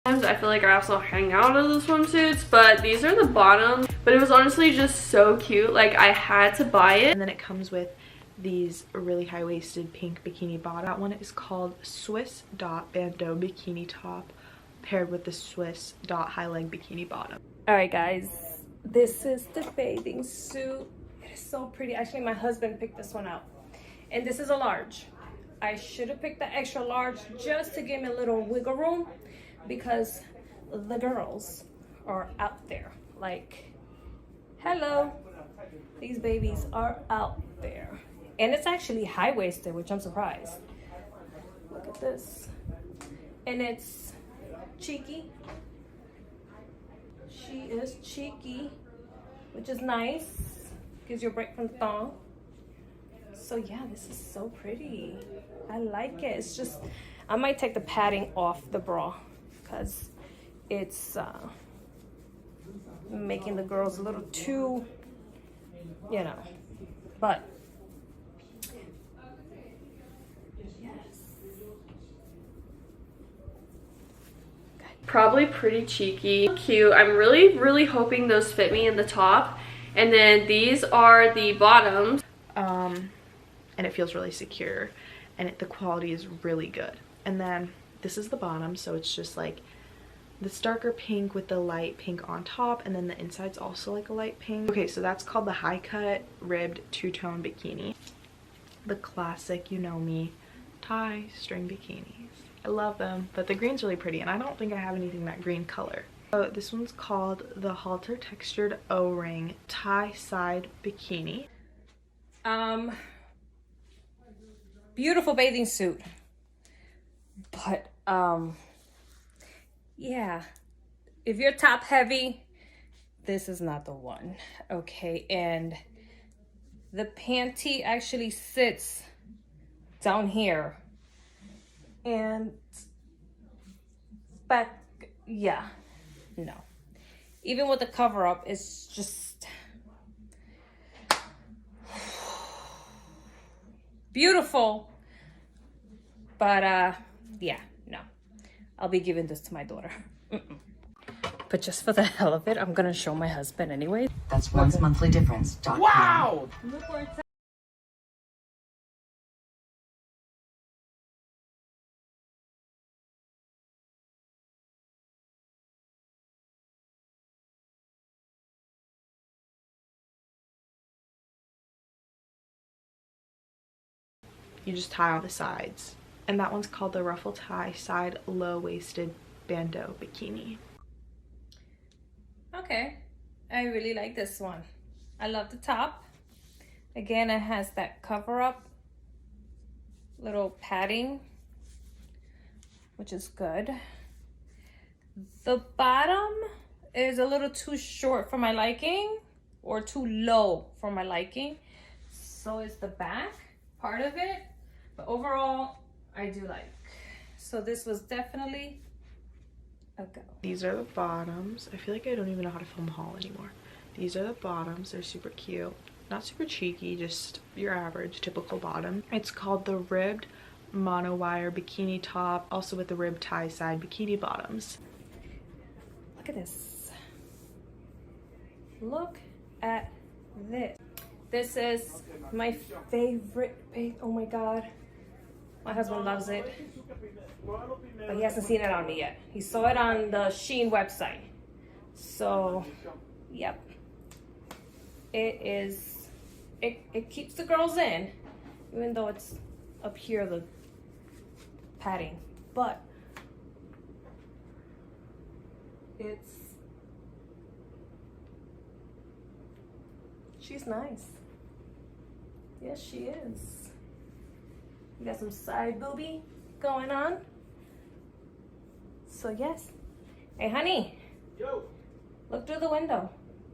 Sometimes I feel like I also hang out in the swimsuits, but these are the bottoms. But it was honestly just so cute. Like, I had to buy it. And then it comes with these really high-waisted pink bikini bottom. That one is called Swiss Dot Bandeau Bikini Top paired with the Swiss Dot High Leg Bikini Bottom. All right, guys, this is the bathing suit. It is so pretty. Actually, my husband picked this one out, and this is a large. I should have picked the extra large just to give me a little wiggle room, because the girls are out there. Like, hello, these babies are out there. And it's actually high-waisted, which I'm surprised. Look at this. And it's cheeky. She is cheeky, which is nice. Gives you a break from the thong. So yeah, this is so pretty. I like it. It's just, I might take the padding off the bra because it's making the girls a little too, you know, but probably pretty cheeky, cute. I'm really hoping those fit me in the top. And then these are the bottoms. And it feels really secure, and the quality is really good. And then this is the bottom, so it's just like this darker pink with the light pink on top, and then the inside's also like a light pink. Okay, so that's called the high cut ribbed two-tone bikini. The classic, you know me, tie string bikinis. I love them, but the green's really pretty, and I don't think I have anything that green color. So this one's called the halter textured O-ring tie side bikini. Beautiful bathing suit, but yeah, if you're top heavy, this is not the one. Okay, and the panty actually sits down here and back. Yeah, no, even with the cover up, it's just beautiful, but yeah, no, I'll be giving this to my daughter. But just for the hell of it, I'm gonna show my husband anyway. That's one's monthly difference. Wow! Look where it's at. You just tie on the sides, and that one's called the ruffle tie side low-waisted bandeau bikini. Okay, I really like this one. I love the top. Again, it has that cover up little padding, which is good. The bottom is a little too short for my liking, or too low for my liking. So is the back part of it. But overall, I do like. So this was definitely a go. These are the bottoms. I feel like I don't even know how to film a haul anymore. These are the bottoms. They're super cute. Not super cheeky, just your average, typical bottom. It's called the ribbed monowire bikini top, also with the rib tie side bikini bottoms. Look at this. Look at this. This is my favorite bait. Oh my God. My husband loves it, but he hasn't seen it on me yet. He saw it on the Shein website. So, yep. It keeps the girls in, even though it's up here, the padding. But she's nice. Yes, she is. We got some side booby going on. So yes. Hey, honey. Yo. Look through the window.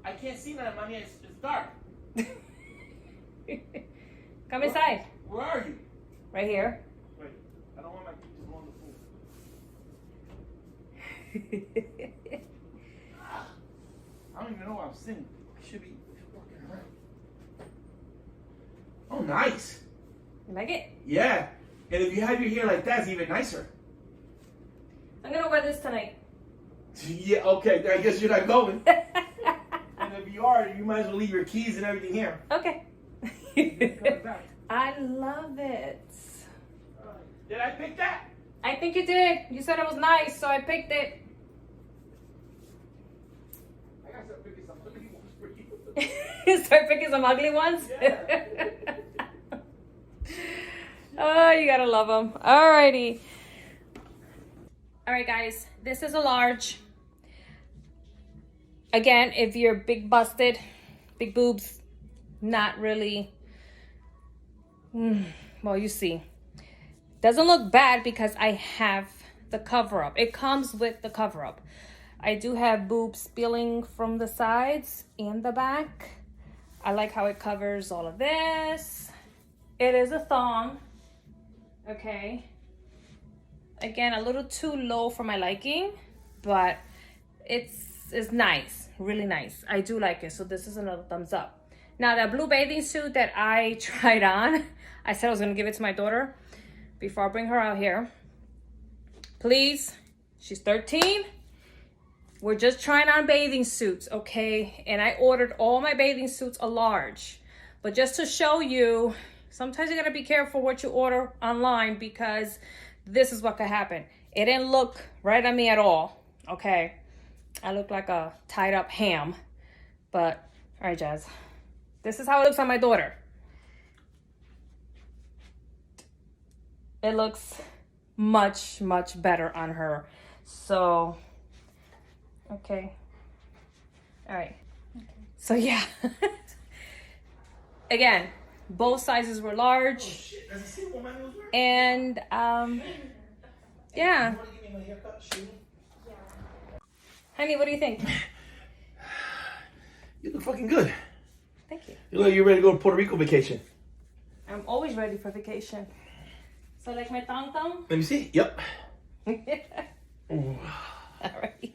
I can't see that, mommy. It's dark. Come inside. Where are you? Right here. Wait. I don't want my pictures on the pool. I don't even know what I'm seeing. I should be walking around. Oh, nice. You like it? Yeah. And if you have your hair like that, it's even nicer. I'm gonna wear this tonight. Yeah, okay. I guess you're not going. And if you are, you might as well leave your keys and everything here. Okay. Come back. I love it. Did I pick that? I think you did. You said it was nice, so I picked it. I got to start picking some ugly ones for you. Start picking some ugly ones? Yeah. Oh, you gotta love them. Alrighty. Alright guys, this is a large. Again, if you're big busted, big boobs, not really, well, you see. Doesn't look bad because I have the cover up. It comes with the cover up. I do have boobs spilling from the sides and the back. I like how it covers all of this. It is a thong, okay. Again, a little too low for my liking, but it's nice, really nice. I do like it, so this is another thumbs up. Now that blue bathing suit that I tried on, I said I was gonna give it to my daughter before I bring her out here. Please, she's 13. We're just trying on bathing suits, okay? And I ordered all my bathing suits a large. But just to show you, sometimes you gotta be careful what you order online because this is what could happen. It didn't look right on me at all, okay? I look like a tied up ham. But, all right, Jazz. This is how it looks on my daughter. It looks much, much better on her. So, okay. All right. Okay. So, yeah. Again, both sizes were large. And, yeah. Honey, what do you think? You look fucking good. Thank you. You look like you're ready to go to Puerto Rico vacation. I'm always ready for vacation. So like my thong thong? Let me see. Yep. All right.